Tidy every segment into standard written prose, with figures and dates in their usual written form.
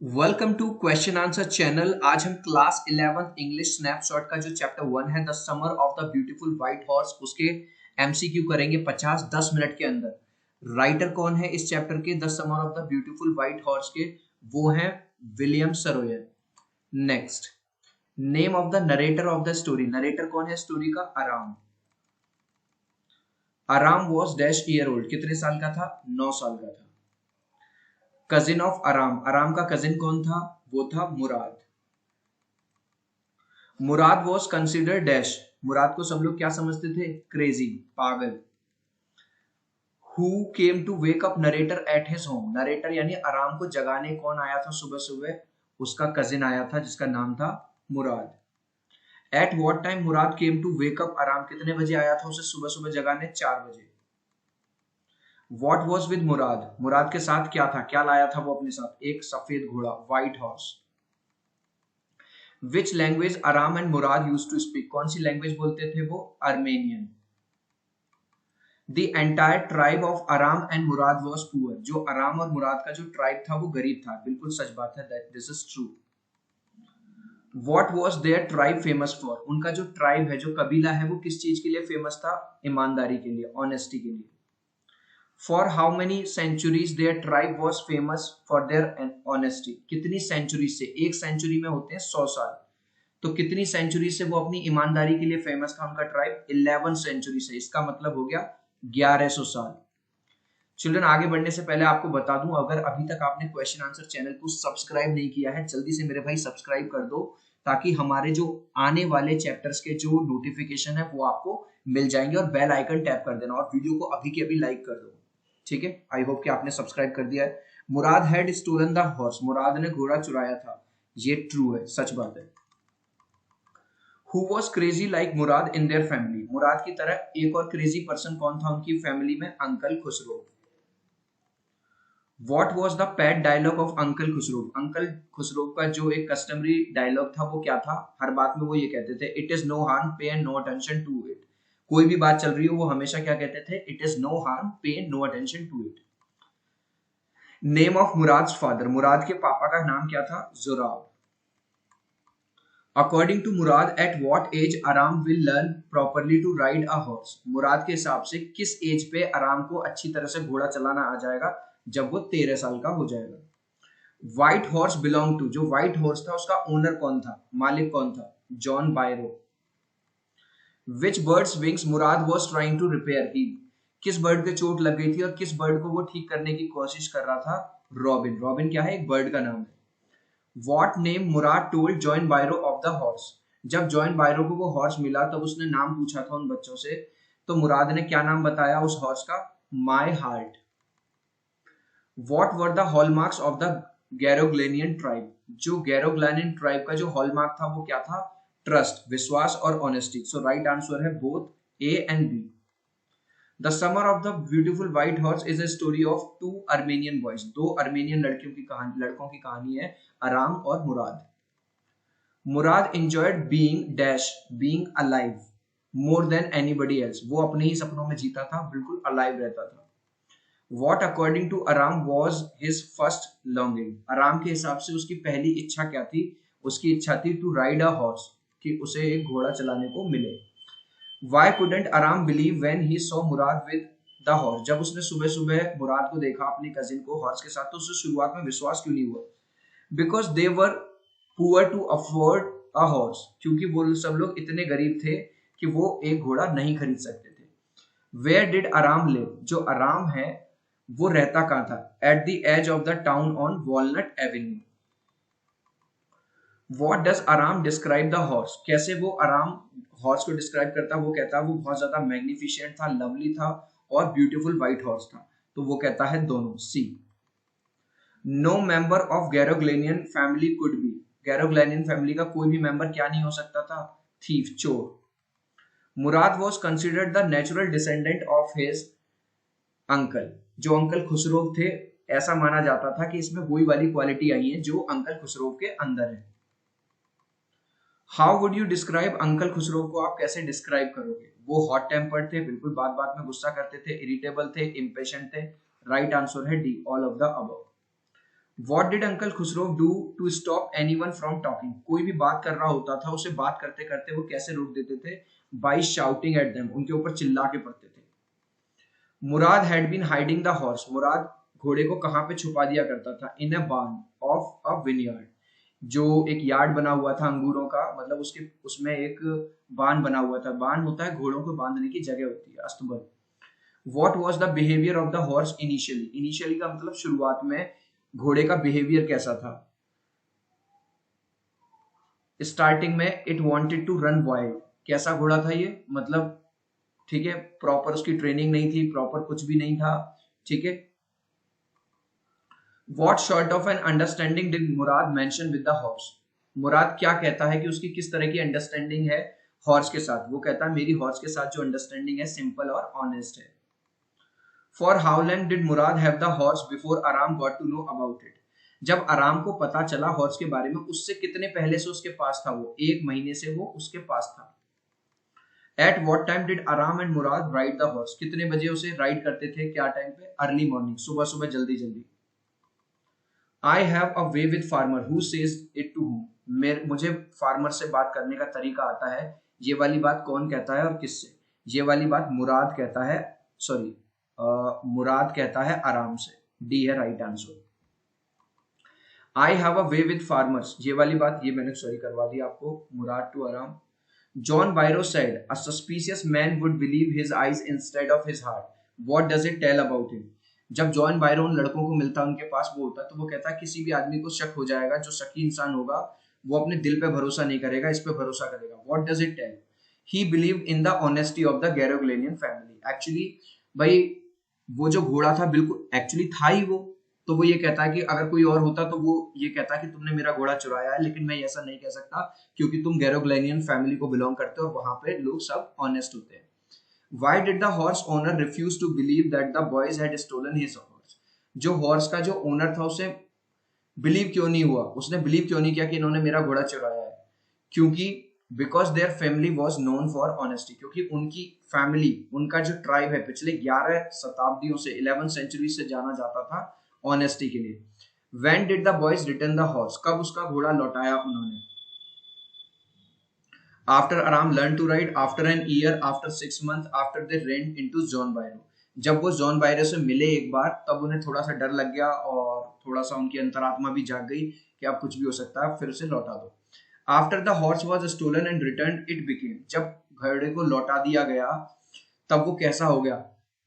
Welcome to question answer channel. आज हम class 11 English snapshot का जो चैप्टर 1 है the summer of the beautiful white horse उसके एमसीक्यू करेंगे 50-10 मिनट के अंदर। राइटर कौन है इस चैप्टर के the summer of the beautiful white horse के? वो है William Saroyan. Next, name of the narrator of the story. Narrator कौन है स्टोरी का? आराम। आराम वॉज डैश ईयर ओल्ड, कितने साल का था? 9 साल का था। कजिन ऑफ आराम, आराम का कजिन कौन था? वो था Mourad. Mourad was consider dash, Mourad को सब लोग क्या समझते थे? क्रेजी, पागल। Who came to wake up narrator at his home, narrator यानी आराम को जगाने कौन आया था सुबह सुबह? उसका कजिन आया था जिसका नाम था Mourad. At what time Mourad came to wake up Aram, कितने बजे आया था उसे सुबह सुबह जगाने? 4 बजे। व्हाट वॉज विद मुराद, मुराद के साथ क्या था, क्या लाया था वो अपने साथ? एक सफेद घोड़ा, white horse. Which language Aram and Mourad use to speak, कौन सी लैंग्वेज बोलते थे वो? Armenian. The entire tribe of Aram and Mourad was poor, जो आराम और मुराद का जो ट्राइब था वो गरीब था। बिल्कुल सच बात है, that this is true. What was their tribe famous for, उनका जो ट्राइब है, जो कबीला है, वो किस चीज के लिए फेमस था? ईमानदारी के लिए, ऑनेस्टी के लिए। For how many centuries their tribe was famous for their honesty, कितनी सेंचुरी से? एक सेंचुरी में होते हैं 100 साल, तो कितनी सेंचुरी से वो अपनी ईमानदारी के लिए फेमस था उनका ट्राइब? 11 सेंचुरी से, इसका मतलब हो गया 1100 साल। चिल्ड्रन, आगे बढ़ने से पहले आपको बता दूं, अगर अभी तक आपने क्वेश्चन आंसर चैनल को सब्सक्राइब नहीं किया है, जल्दी से मेरे भाई सब्सक्राइब कर दो, ताकि हमारे जो आने वाले चैप्टर्स के जो नोटिफिकेशन है वो आपको मिल जाएंगे। और बेल आइकन टैप कर देना और वीडियो को अभी के अभी लाइक कर दो, ठीक है? आई होप कि आपने सब्सक्राइब कर दिया है। मुराद हैड स्टोलन द हॉर्स, मुराद ने घोड़ा चुराया था, ये ट्रू है, सच बात है। Who was crazy like Mourad in their family, Mourad की तरह एक और क्रेजी पर्सन कौन था उनकी फैमिली में? Uncle Khosrove. What was the pet dialogue of uncle Khosrove, uncle Khosrove का जो एक कस्टमरी डायलॉग था वो क्या था? हर बात में वो ये कहते थे, it is no harm pay no attention to it. कोई भी बात चल रही हो वो हमेशा क्या कहते थे? It is no harm pay no attention to it. Name of Mourad father, Mourad के पापा का नाम क्या था? Zorab. According to Mourad, at what age Aram will learn properly to ride a horse, Mourad के हिसाब से किस एज पे आराम को अच्छी तरह से घोड़ा चलाना आ जाएगा? जब वो 13 साल का हो जाएगा। व्हाइट हॉर्स बिलोंग टू, जो व्हाइट हॉर्स था उसका ओनर कौन था, मालिक कौन था? John Byro. Which birds wings Mourad was trying to repair ही, किस बर्ड पे चोट लग गई थी और किस बर्ड को वो ठीक करने की कोशिश कर रहा था? रॉबिन। रॉबिन क्या है? एक बर्ड का नाम है। What name Murad told John बायरो of the horse, जब जॉन बायरो को वो हॉर्स मिला तब उसने नाम पूछा था उन बच्चों से, तो मुराद ने क्या नाम बताया उस हॉर्स का? My heart. What were the hallmarks of the Garoghlanian tribe, जो गैरोग्लेनियन ट्राइब का जो हॉलमार्क था वो क्या था? ट्रस्ट, विश्वास और ऑनेस्टी। सो राइट आंसर है both A and B. The summer of the beautiful white horse is a story of two Armenian boys, दो अर्मेनियन लड़कों की कहानी है, आराम और मुराद। मुराद enjoyed being dash, being alive more than anybody else, वो अपने ही सपनों में जीता था, बिल्कुल alive रहता था। What according to Aram was his first longing, आराम के हिसाब से उसकी पहली इच्छा क्या थी? उसकी इच्छा थी to ride a horse, कि उसे एक घोड़ा चलाने को मिले। Why couldn't Aram believe when he saw Murad with the horse, जब उसने सुबह सुबह मुराद को देखा अपने कजिन को हॉर्स के साथ, तो उसे शुरुआत में विश्वास क्यों नहीं हुआ? Because they were poor to afford a horse, क्योंकि वो सब लोग इतने गरीब थे कि वो एक घोड़ा नहीं खरीद सकते थे। वेयर डिड आराम लिव, जो आराम है वो रहता कहाँ था? At the edge of the town on Walnut Avenue. What does Aram describe the horse, कैसे वो आराम हॉर्स को डिस्क्राइब करता? वो कहता वो बहुत ज्यादा मैग्निफिशियंट था, लवली था और ब्यूटीफुल व्हाइट हॉर्स था, तो वो कहता है दोनों, see. No member of Garoghlanian family could be, Garoghlanian family का कोई भी मेंबर क्या नहीं हो सकता था? थीफ, चोर। Mourad was considered the natural descendant of his uncle, जो अंकल खुसरो थे ऐसा माना जाता था कि इसमें वही वाली क्वालिटी आई है जो अंकल खुसरो के अंदर है। How would you describe uncle Khusro को, आप कैसे डिस्क्राइब करोगे? वो हॉट टेम्पर्ड थे, बिल्कुल बात बात में गुस्सा करते थे, इरिटेबल थे, इम्पेशेंट थे। राइट आंसर है D, all of the above. What did Uncle Khusro do to stop anyone from talking? कोई भी बात कर रहा होता था उसे बात करते करते वो कैसे रोक देते थे? By shouting at them, उनके ऊपर चिल्ला के पड़ते थे। मुराद had been hiding the horse. मुराद घोड़े को कहाँ पे छुपा दिया करता था? In a barn of a vineyard. जो एक यार्ड बना हुआ था अंगूरों का, मतलब उसमें एक बान बना हुआ था। बान होता है घोड़ों को बांधने की जगह होती है, अस्तबल। What was the behavior of the horse initially? Initially का मतलब शुरुआत में घोड़े का बिहेवियर कैसा था? स्टार्टिंग में it wanted to run wild. कैसा घोड़ा था ये? मतलब ठीक है, प्रॉपर उसकी ट्रेनिंग नहीं थी, प्रॉपर कुछ भी नहीं था, ठीक है। What sort of an understanding did Murad mention with the horse? मुराद क्या कहता है कि उसकी किस तरह की अंडरस्टैंडिंग है हॉर्स के साथ? वो कहता है मेरी हॉर्स के साथ जो अंडरस्टैंडिंग है सिंपल और ऑनेस्ट है। For how long did Murad have the horse before Aram got to know about it? जब आराम को पता चला हॉर्स के बारे में, उससे कितने पहले से उसके पास था वो? 1 महीने से वो उसके पास था। At what time did Aram and Murad ride the horse? कितने बजे उसे राइड करते थे? क्या टाइम पे? अर्ली मॉर्निंग, सुबह सुबह जल्दी जल्दी। I have a way with farmer who says it to whom? मुझे फार्मर से बात करने का तरीका आता है। ये वाली बात कौन कहता है और किससे? ये वाली बात मुराद कहता है, सॉरी मुराद कहता है आराम से। डी है right answer. I have a way with farmers, ये वाली बात ये मैंने सॉरी करवा दी आपको, Mourad to Aram. John Byro said a suspicious man would believe his eyes instead of his heart. What does it tell about him? जब John Byro उन लड़कों को मिलता है, उनके पास वो होता है, तो वो कहता है किसी भी आदमी को शक हो जाएगा, जो शकी इंसान होगा वो अपने दिल पे भरोसा नहीं करेगा, इस पे भरोसा करेगा। What does it tell? He believe in the honesty of the Garoghlanian family. Actually भाई वो जो घोड़ा था बिल्कुल एक्चुअली था ही वो, तो वो ये कहता है कि अगर कोई और होता तो वो ये कहता है कि तुमने मेरा घोड़ा चुराया है, लेकिन मैं ऐसा नहीं कह सकता क्योंकि तुम गैरोग्लेनियन फैमिली को बिलोंग करते हो और वहां पे लोग सब ऑनेस्ट होते हैं। Why did the horse owner refuse to believe that the boys had stolen his horse? जो हॉर्स का जो ओनर था उसे बिलीव क्यों नहीं हुआ, उसने बिलीव क्यों नहीं किया कि इन्होंने मेरा घोड़ा चुराया है? क्योंकि because their family was known for honesty, क्योंकि उनकी फैमिली, उनका जो ट्राइब है पिछले 11 शताब्दियों से, 11 सेंचुरी से जाना जाता था ऑनेस्टी के लिए। When did the boys return the horse? कब उसका घोड़ा लौटाया उन्होंने? After Aram learned to ride, after an year, after 6 months, after they ran into John Byro. जब वो जॉन बायरो से मिले एक बार, तब उन्हें थोड़ा सा डर लग गया और थोड़ा सा उनकी अंतरात्मा भी जाग गई कि अब कुछ भी हो सकता है, फिर उसे लौटा दो। After the horse was stolen and returned, it became, जब घोड़े को लौटा दिया गया तब वो कैसा हो गया?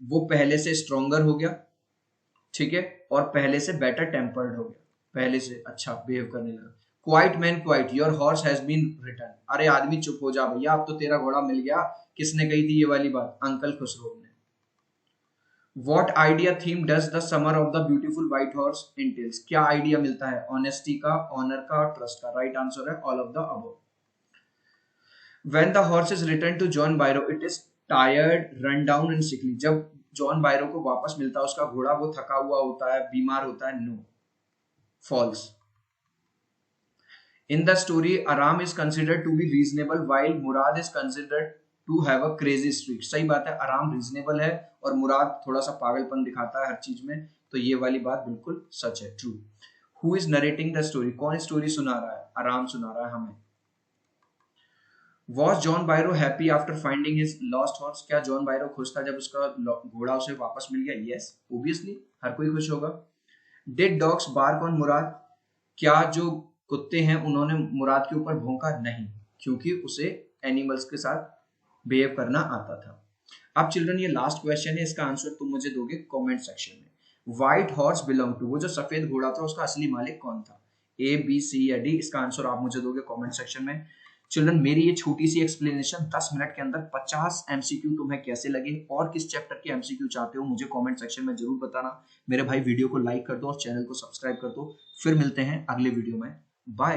वो पहले से स्ट्रोंगर हो गया, ठीक है, और पहले से बेटर टेम्पर्ड हो गया, पहले से अच्छा बिहेव करने लगा। Quiet man quiet, your horse has been return. अरे आदमी चुप हो जा भैया, अब तो तेरा घोड़ा मिल गया। किसने कही थी ये वाली बात? अंकल खुसरो ने। What idea theme does the summer of the beautiful white horse entails? क्या आइडिया मिलता है? ऑनेस्टी का, ऑनर का और ट्रस्ट का। राइट आंसर है all of the above. When the horse is returned to John Byro, it is tired, run down and sickly. जब John बायरो को वापस मिलता है उसका घोड़ा, वो थका हुआ होता है, बीमार होता है। No, false. In the story, Aram is considered to be reasonable while Murad is considered to have a crazy streak. सही बात है, आराम रीजनेबल है और मुराद थोड़ा सा पागलपन दिखाता है हर चीज में, तो ये वाली बात बिल्कुल सच है, true. Who is narrating the story? कौन स्टोरी सुना रहा है? आराम सुना रहा है हमें। Was John Byro happy after finding his lost horse? क्या जॉन बायरो खुश था जब उसका घोड़ा उसे वापस मिल गया? Yes, obviously, हर कोई खुश होगा। Did dogs bark on Murad? क्या जो कुत्ते हैं उन्होंने मुराद के ऊपर भौंका? नहीं, क्योंकि उसे एनिमल्स के साथ बिहेव करना आता था। अब चिल्ड्रन ये लास्ट क्वेश्चन है, इसका आंसर तुम मुझे दोगे कमेंट सेक्शन में। व्हाइट हॉर्स बिलोंग टू, वो जो सफेद घोड़ा था उसका असली मालिक कौन था? ए, बी, सी या डी? इसका आंसर आप मुझे दोगे कमेंट सेक्शन में। चिल्ड्रन मेरी ये छोटी सी एक्सप्लेनेशन 10 मिनट के अंदर 50 एमसीक्यू तुम्हें कैसे लगे और किस चैप्टर के एमसीक्यू चाहते हो मुझे कमेंट सेक्शन में जरूर बताना। मेरे भाई वीडियो को लाइक कर दो और चैनल को सब्सक्राइब कर दो। फिर मिलते हैं अगले वीडियो में। बाय।